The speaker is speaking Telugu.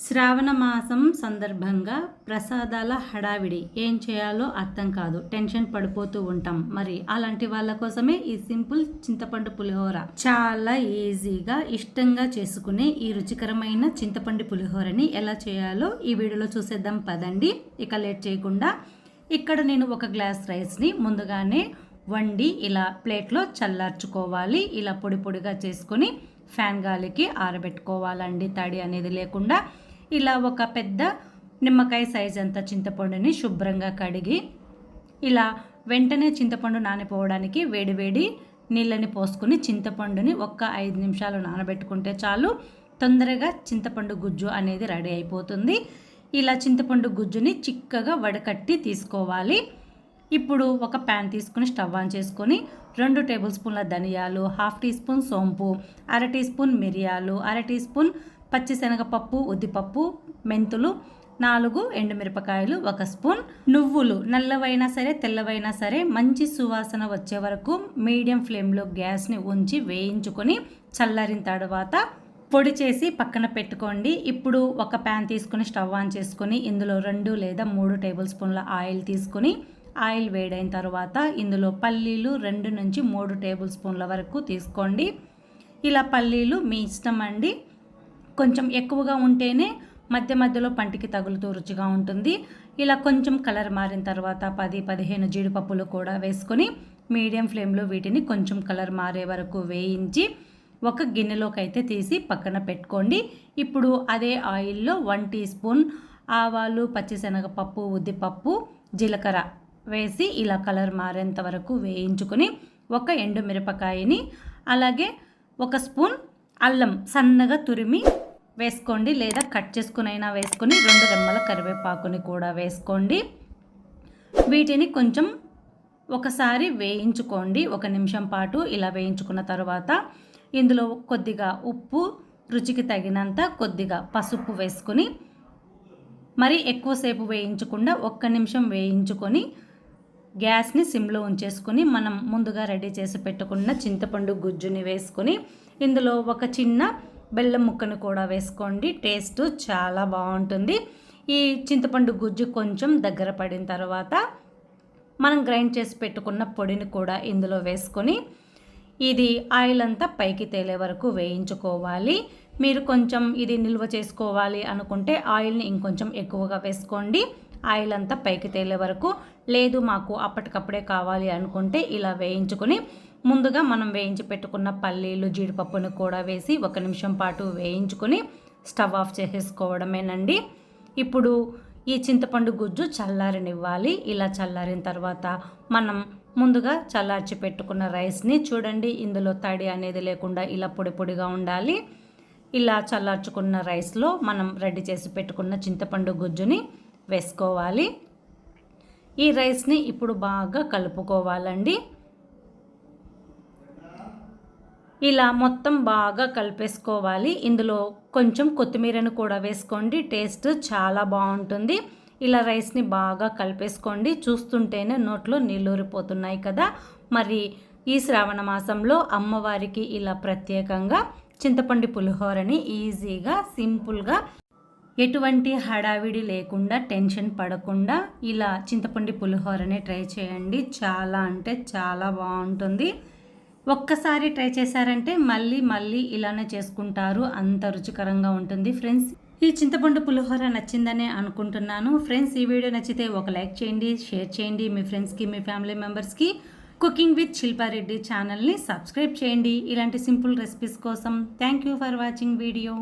శ్రావణ మాసం సందర్భంగా ప్రసాదాల హడావిడి ఏం చేయాలో అర్థం కాదు, టెన్షన్ పడిపోతూ ఉంటాం. మరి అలాంటి వాళ్ళ కోసమే ఈ సింపుల్ చింతపండు పులిహోర. చాలా ఈజీగా ఇష్టంగా చేసుకునే ఈ రుచికరమైన చింతపండు పులిహోరని ఎలా చేయాలో ఈ వీడియోలో చూసేద్దాం పదండి. ఇక లేట్ చేయకుండా ఇక్కడ నేను ఒక గ్లాస్ రైస్ని ముందుగానే వండి ఇలా ప్లేట్లో చల్లార్చుకోవాలి. ఇలా పొడి పొడిగా చేసుకొని ఫ్యాన్ గాలికి ఆరబెట్టుకోవాలండి, తడి అనేది లేకుండా. ఇలా ఒక పెద్ద నిమ్మకాయ సైజ్ అంత చింతపండుని శుభ్రంగా కడిగి ఇలా వెంటనే చింతపండు నానిపోవడానికి వేడివేడి నీళ్ళని పోసుకొని చింతపండుని ఒక్క 5 నిమిషాలు నానబెట్టుకుంటే చాలు, తొందరగా చింతపండు గుజ్జు అనేది రెడీ అయిపోతుంది. ఇలా చింతపండు గుజ్జుని చిక్కగా వడకట్టి తీసుకోవాలి. ఇప్పుడు ఒక ప్యాన్ తీసుకుని స్టవ్ ఆన్ చేసుకొని 2 టేబుల్ స్పూన్ల ధనియాలు, 1/2 టీ స్పూన్ సోంపు, 1/2 టీ స్పూన్ మిరియాలు, 1/2 టీ స్పూన్ పచ్చిశనగపప్పు, ఉద్దిపప్పు, మెంతులు, 4 ఎండుమిరపకాయలు, 1 స్పూన్ నువ్వులు, నల్లవైనా సరే తెల్లవైనా సరే మంచి సువాసన వచ్చే వరకు మీడియం ఫ్లేమ్లో గ్యాస్ని ఉంచి వేయించుకొని చల్లారిన తర్వాత పొడి చేసి పక్కన పెట్టుకోండి. ఇప్పుడు ఒక ప్యాన్ తీసుకుని స్టవ్ ఆన్ చేసుకొని ఇందులో 2 లేదా 3 టేబుల్ స్పూన్ల ఆయిల్ తీసుకొని ఆయిల్ వేడైన తర్వాత ఇందులో పల్లీలు 2 నుంచి 3 టేబుల్ స్పూన్ల వరకు తీసుకోండి. ఇలా పల్లీలు మీ ఇష్టం అండి, కొంచెం ఎక్కువగా ఉంటేనే మధ్య మధ్యలో పంటికి తగులుతూ రుచిగా ఉంటుంది. ఇలా కొంచెం కలర్ మారిన తర్వాత 10-15 జీడిపప్పులు కూడా వేసుకొని మీడియం ఫ్లేమ్లో వీటిని కొంచెం కలర్ మారే వరకు వేయించి ఒక గిన్నెలోకి అయితే తీసి పక్కన పెట్టుకోండి. ఇప్పుడు అదే ఆయిల్లో 1 టీ స్పూన్ ఆవాలు, పచ్చిశనగపప్పు, ఉద్దిపప్పు, జీలకర్ర వేసి ఇలా కలర్ మారేంత వరకు వేయించుకొని ఒక ఎండుమిరపకాయని అలాగే 1 స్పూన్ అల్లం సన్నగా తురిమి వేసుకోండి, లేదా కట్ చేసుకునైనా వేసుకొని 2 రెమ్మల కరివేపాకుని కూడా వేసుకోండి. వీటిని కొంచెం ఒకసారి వేయించుకోండి, 1 నిమిషం పాటు. ఇలా వేయించుకున్న తర్వాత ఇందులో కొద్దిగా ఉప్పు, రుచికి తగినంత కొద్దిగా పసుపు వేసుకొని మరి ఎక్కువసేపు వేయించకుండా 1 నిమిషం వేయించుకొని గ్యాస్ని సిమ్లో ఉంచేసుకొని మనం ముందుగా రెడీ చేసి పెట్టుకున్న చింతపండు గుజ్జుని వేసుకొని ఇందులో ఒక చిన్న బెల్లం ముక్కను కూడా వేసుకోండి. టేస్ట్ చాలా బాగుంటుంది. ఈ చింతపండు గుజ్జు కొంచెం దగ్గర పడిన తర్వాత మనం గ్రైండ్ చేసి పెట్టుకున్న పొడిని కూడా ఇందులో వేసుకొని ఇది ఆయిల్ అంతా పైకి తేలే వరకు వేయించుకోవాలి. మీరు కొంచెం ఇది నిల్వ చేసుకోవాలి అనుకుంటే ఆయిల్ని ఇంకొంచెం ఎక్కువగా వేసుకోండి, ఆయిల్ అంతా పైకి తేలే వరకు. లేదు మాకు అప్పటికప్పుడే కావాలి అనుకుంటే ఇలా వేయించుకొని ముందుగా మనం వేయించి పెట్టుకున్న పల్లీలు, జీడిపప్పును కూడా వేసి 1 నిమిషం పాటు వేయించుకొని స్టవ్ ఆఫ్ చేసేసుకోవడమేనండి. ఇప్పుడు ఈ చింతపండు గుజ్జు చల్లారనివ్వాలి. ఇలా చల్లారిన తర్వాత మనం ముందుగా చల్లార్చి పెట్టుకున్న రైస్ని చూడండి, ఇందులో తడి అనేది లేకుండా ఇలా పొడి పొడిగా ఉండాలి. ఇలా చల్లార్చుకున్న రైస్లో మనం రెడీ చేసి పెట్టుకున్న చింతపండు గుజ్జుని వేసుకోవాలి. ఈ రైస్ని ఇప్పుడు బాగా కలుపుకోవాలండి. ఇలా మొత్తం బాగా కలిపేసుకోవాలి. ఇందులో కొంచెం కొత్తిమీరను కూడా వేసుకోండి, టేస్ట్ చాలా బాగుంటుంది. ఇలా రైస్ని బాగా కలిపేసుకోండి. చూస్తుంటేనే నోట్లో నీళ్ళూరిపోతున్నాయి కదా. మరి ఈ శ్రావణ మాసంలో అమ్మవారికి ఇలా ప్రత్యేకంగా చింతపండు పులిహోరని ఈజీగా సింపుల్గా ఎటువంటి హడావిడి లేకుండా టెన్షన్ పడకుండా ఇలా చింతపండు పులిహోరని ట్రై చేయండి. చాలా అంటే చాలా బాగుంటుంది. ఒక్కసారి ట్రై చేశారంటే మళ్ళీ మళ్ళీ ఇలానే చేసుకుంటారు, అంత రుచికరంగా ఉంటుంది. ఫ్రెండ్స్, ఈ చింతపండు పులిహోర నచ్చిందనే అనుకుంటున్నాను. ఫ్రెండ్స్, ఈ వీడియో నచ్చితే ఒక లైక్ చేయండి, షేర్ చేయండి మీ ఫ్రెండ్స్కి, మీ ఫ్యామిలీ మెంబర్స్కి. కుకింగ్ విత్ శిల్పారెడ్డి ఛానల్ని సబ్స్క్రైబ్ చేయండి ఇలాంటి సింపుల్ రెసిపీస్ కోసం. Thank you for watching video.